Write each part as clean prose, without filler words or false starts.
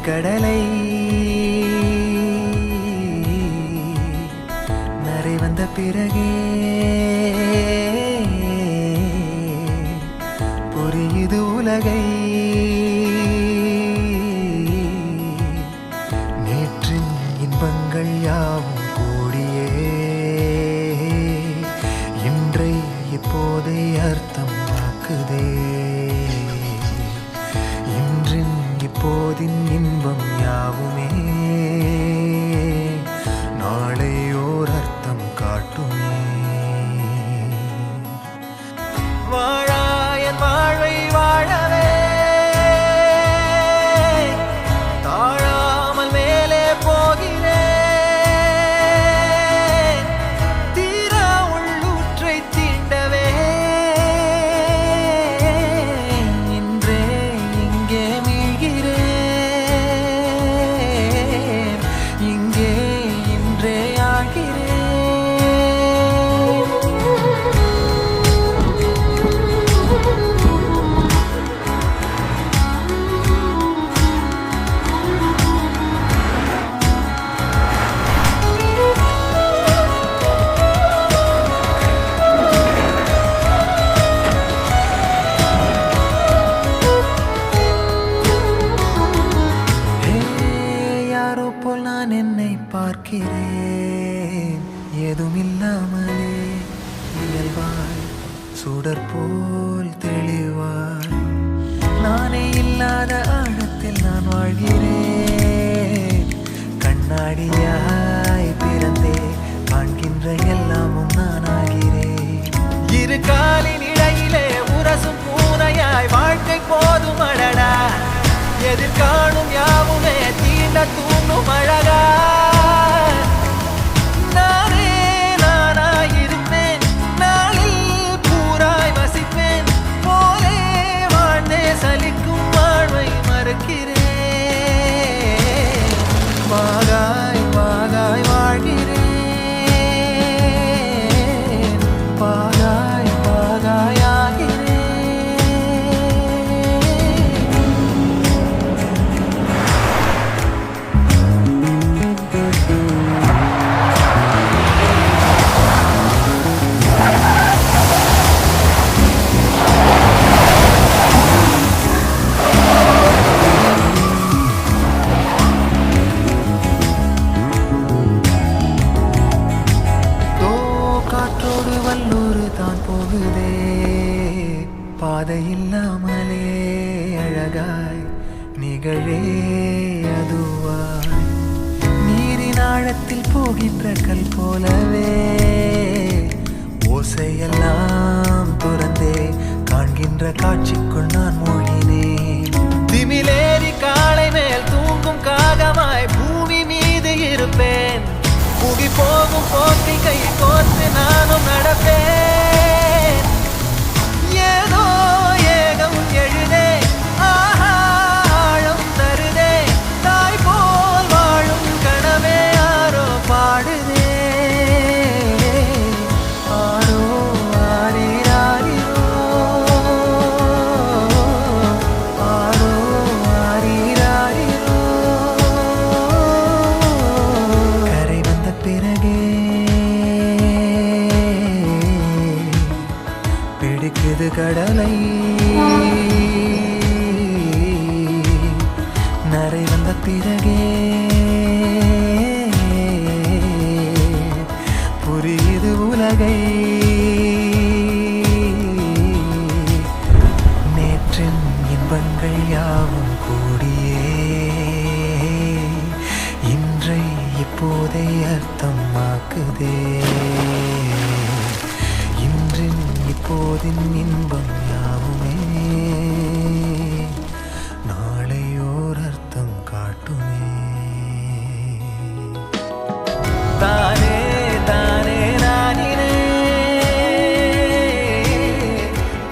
கடலை நரை வந்த பிறகே புரியுது உலகை. நேற்றின் இன்பங்கள் யாவும் கூடியே இன்றை இப்போதை அர்த்தம் ஆக்குதே. இன்றின் இப்போதின் இன்பம் யாவுமே நாளை ஓர் அர்த்தம் காட்டுமே. வாழாயன் வாழ்வை வாழவே தாழாமல் மேலே போகிறேன். தீரா உள்ளூற்றை தீண்டவே இன்றே இங்கே மீழ்கிறேன். இங்கே இன்றே ஆகிறேன். யாரோ போல் நான் என்னை பார்க்கிறேன். ஏதுமில்லாமலே இயல்பாய் சுடர் போல் தெளிவாய் நானே இல்லாத ஆழத்தில் நான் வாழ்கிறேன். கண்ணாடியாய் பிறந்தே காண்கின்ற எல்லாமும் நான் ஆகிறேன். இரு காலின் இடையிலே உரசும் பூனையாய் வாழ்க்கை போதும் அடடா. எதிர்காணும் யாவுமே தீண்ட தூண்டும் அழகா. நானே நானாயிருப்பேன். நாளில் பூராய் வசிப்பேன். போலே வாழ்ந்தே சலிக்கும் வாழ்வை மறுக்கிறேன். வாகாய் வாகாய் வாழ்கிறேன். வாகாய் வாகாய் ஆகிறேன். காற்றோடு வல்லூர் தான் போகுதே. பாதை இல்லாமலே அழகாய் நிகழே அதுவாய் நீரின் ஆழத்தில் போகின்ற கல் போலவே ஓசையெல்லாம் துறந்தே காண்கின்ற காட்சிக்குள் நான் மூழ்கினேன். திமிலேறி காலை மேல் தூங்கும் காகமாய் பூமி மீது இருப்பேன். புகி போகும் போக்கில் கை கோர்த்து நானும் நடப்பேன். ஏதோ ஏகம் எழுதே ஆழம் தருதே. தாய் போல் வாழும் கனவே யாரோ பாடுதே. ஆரோ ஆரீராரிரோ ஆரோ ஆரீராரிரோ. கரை வந்த பிறகே பிடிக்குது கடலை. நரை வந்த பிறகே புரியுது உலகை. நேற்றின் இன்பங்கள் யாவும் கூடியே இன்றை இப்போதை அர்த்தம் ஆக்குதே. இன்றின் இப்போதின் இன்பம் யாவுமே நாளை ஓர் அர்த்தம் காட்டுமே. தானே தானே நானினே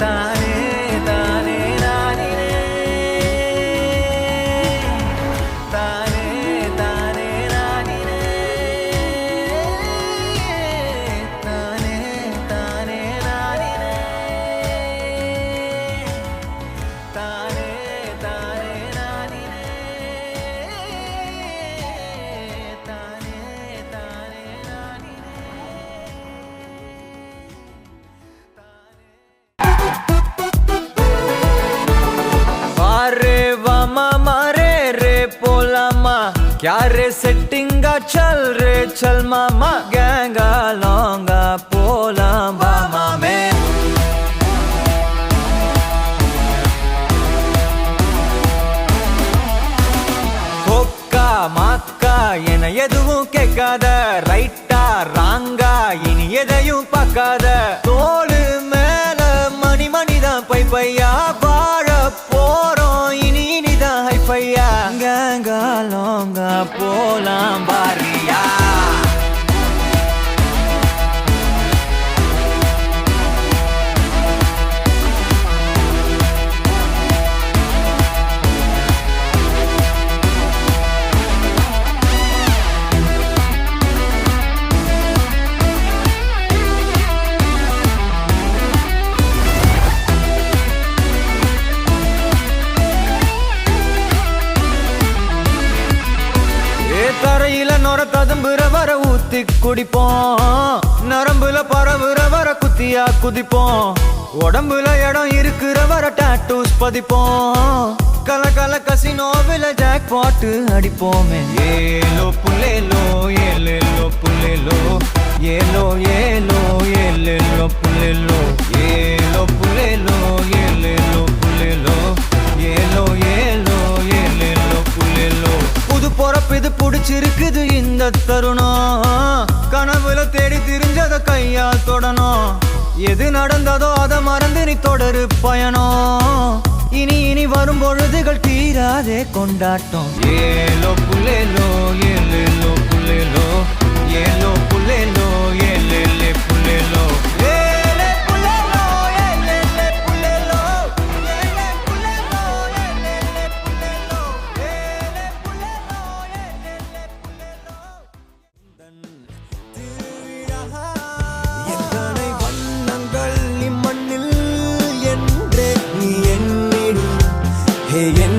தானே தானே நானினே. क्या रे सेटिंगा चल रे चल मामा गैंगा लौंगा पोलाम बामा में कोक्का माक्का என எதுவும் கேட்காத ரைட்டா ராங்கா இனி எதையும் பார்க்காத தோளு மேல மணி மணிதான் பை பையா வாழ போறோம் இனி இனிதான் ஹைஃபையா கேங்கா லோங்கா போலாம் பாரியா தரையில நொர ததும்புற வர ஊத்தி குடிப்போம் நரம்புல பரவுற வர குத்தியா குதிப்போம் உடம்புல இடம் இருக்கிற வர டாட்டூஸ் பதிப்போம் கல கல கசினோவில ஜாக் பாட்டு அடிப்போமே ஏலோ புல்லேலோ ஏலேலோ புல்லேலோ ஏலோ ஏலோ ஏலேலோ புல்லேலோ ஏலோ புல்லேலோ ஏலேலோ புல்லேலோ ஏலோ ஏலோ ஏலேலோ புல்லேலோ புது பொறப்பு இது புடிச்சிருக்குது இந்த தருணம் கனவுல தேடி திரிஞ்சத கையால் தொடணும் எது நடந்ததோ அதை மறந்து நீ தொடரு பயணம் இனி இனி வரும் பொழுதுகள் தீராதே கொண்டாட்டம் ஏலோ புல்லேலோ ஏலேலோ புல்லேலோ ஏலோ புல்லேலோ ஏலேலே புல்லேலோ என்